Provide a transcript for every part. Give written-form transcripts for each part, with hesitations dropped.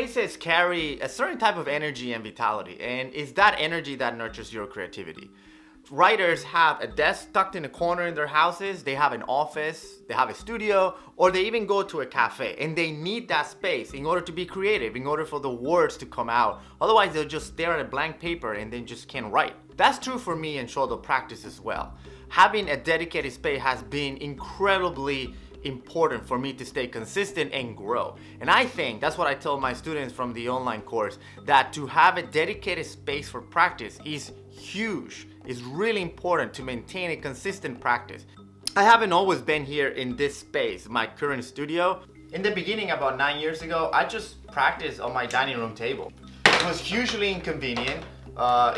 spaces carry a certain type of energy and vitality, and it's that energy that nurtures your creativity. Writers have a desk tucked in a corner in their houses, they have an office, they have a studio, or they even go to a cafe, and they need that space in order to be creative, in order for the words to come out. Otherwise, they'll just stare at a blank paper and they just can't write. That's true for me in shoulder practice as well. Having a dedicated space has been incredibly important for me to stay consistent and grow. And I think that's what I tell my students from the online course, that to have a dedicated space for practice is huge. It's really important to maintain a consistent practice. I haven't always been here in this space, my current studio. In the beginning, about 9 years ago, I just practiced on my dining room table. It was hugely inconvenient.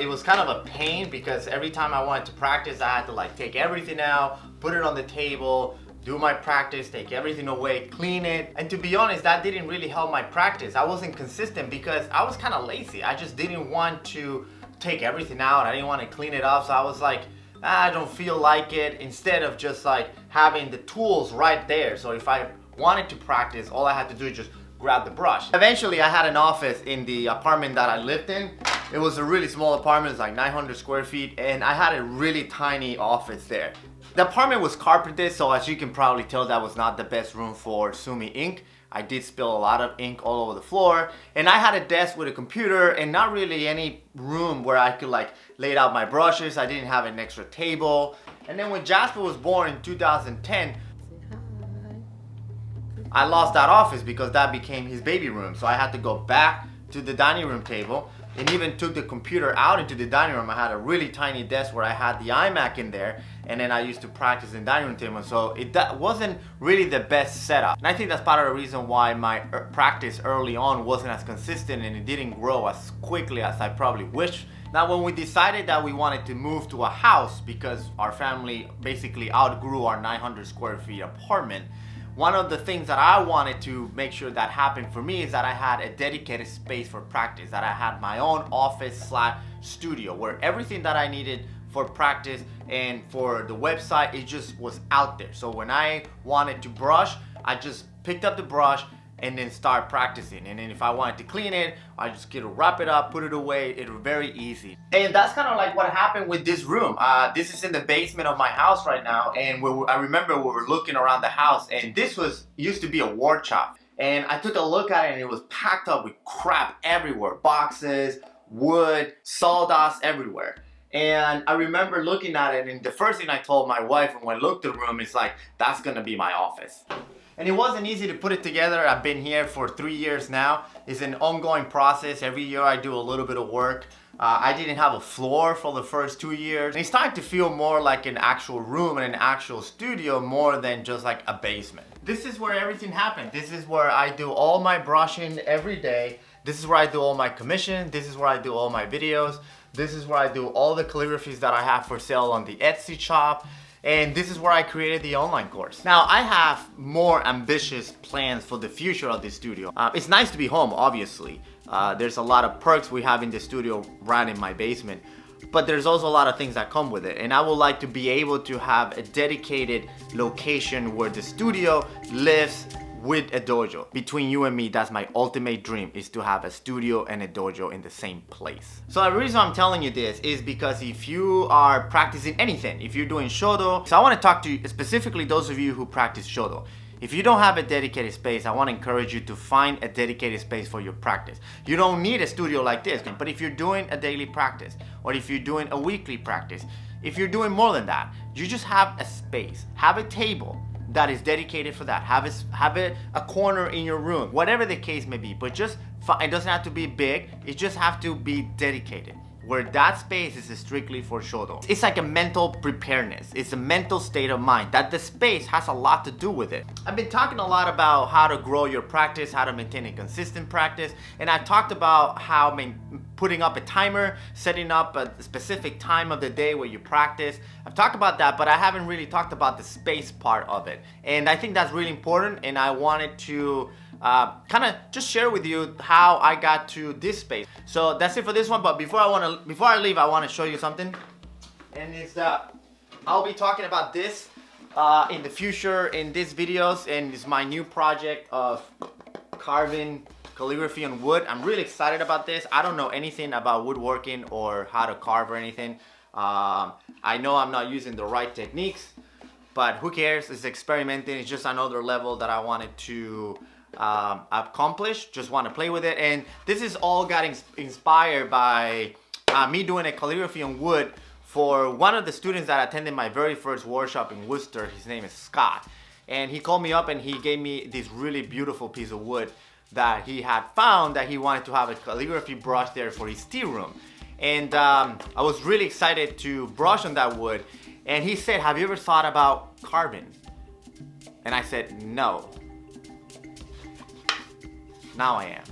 It was kind of a pain because every time I wanted to practice, I had to like take everything out, put it on the table, do my practice, take everything away, clean it. And to be honest, that didn't really help my practice. I wasn't consistent because I was kind of lazy. I just didn't want to take everything out. I didn't want to clean it up. So I was like, I don't feel like it, instead of just like having the tools right there. So if I wanted to practice, all I had to do is just grab the brush. Eventually, I had an office in the apartment that I lived in. It was a really small apartment, it's like 900 square feet, and I had a really tiny office there. The apartment was carpeted, so as you can probably tell, that was not the best room for Sumi ink. I did spill a lot of ink all over the floor, and I had a desk with a computer and not really any room where I could like lay out my brushes. I didn't have an extra table. And then when Jasper was born in 2010, I lost that office because that became his baby room. So I had to go back to the dining room table, and even took the computer out into the dining room. I had a really tiny desk where I had the iMac in there, and then I used to practice in the dining room table. So that wasn't really the best setup. And I think that's part of the reason why my practice early on wasn't as consistent and it didn't grow as quickly as I probably wished. Now, when we decided that we wanted to move to a house because our family basically outgrew our 900 square feet apartment, one of the things that I wanted to make sure that happened for me is that I had a dedicated space for practice, that I had my own office/studio where everything that I needed for practice and for the website, it just was out there. So when I wanted to brush, I just picked up the brush and then start practicing. And then if I wanted to clean it, I just get to wrap it up, put it away. It was very easy. And that's kind of like what happened with this room. This is in the basement of my house right now. And I remember we were looking around the house, and this used to be a workshop. And I took a look at it, and it was packed up with crap everywhere. Boxes, wood, sawdust everywhere. And I remember looking at it, and the first thing I told my wife when I looked at the room is like, that's gonna be my office. And it wasn't easy to put it together. I've been here for 3 years now. It's an ongoing process. Every year I do a little bit of work. I didn't have a floor for the first 2 years. And it's starting to feel more like an actual room and an actual studio more than just like a basement. This is where everything happened. This is where I do all my brushing every day. This is where I do all my commission. This is where I do all my videos. This is where I do all the calligraphies that I have for sale on the Etsy shop. And this is where I created the online course. Now, I have more ambitious plans for the future of this studio. It's nice to be home, obviously. There's a lot of perks we have in the studio right in my basement. But there's also a lot of things that come with it. And I would like to be able to have a dedicated location where the studio lives with a dojo. Between you and me, that's my ultimate dream, is to have a studio and a dojo in the same place. So the reason I'm telling you this is because if you are practicing anything, if you're doing shodo, so I want to talk to you, specifically those of you who practice shodo. If you don't have a dedicated space, I want to encourage you to find a dedicated space for your practice. You don't need a studio like this, but if you're doing a daily practice, or if you're doing a weekly practice, if you're doing more than that, you just have a space, have a table that is dedicated for that. Have a corner in your room, whatever the case may be, but just, it doesn't have to be big, it just have to be dedicated, where that space is strictly for shodo. It's like a mental preparedness. It's a mental state of mind that the space has a lot to do with it. I've been talking a lot about how to grow your practice, how to maintain a consistent practice, and I've talked about how putting up a timer, setting up a specific time of the day where you practice. I've talked about that, but I haven't really talked about the space part of it. And I think that's really important, and I wanted to kind of just share with you how I got to this space. So that's it for this one, but before I leave, I want to show you something. And it's that I'll be talking about this in the future in these videos, and it's my new project of carving calligraphy on wood. I'm really excited about this. I don't know anything about woodworking or how to carve or anything. I know I'm not using the right techniques, but who cares? It's experimenting. It's just another level that I wanted to accomplish. Just want to play with it. And this is all got inspired by me doing a calligraphy on wood for one of the students that attended my very first workshop in Worcester. His name is Scott. And he called me up and he gave me this really beautiful piece of wood that he had found that he wanted to have a calligraphy brush there for his tea room. And I was really excited to brush on that wood. And he said, have you ever thought about carving? And I said, no. Now I am.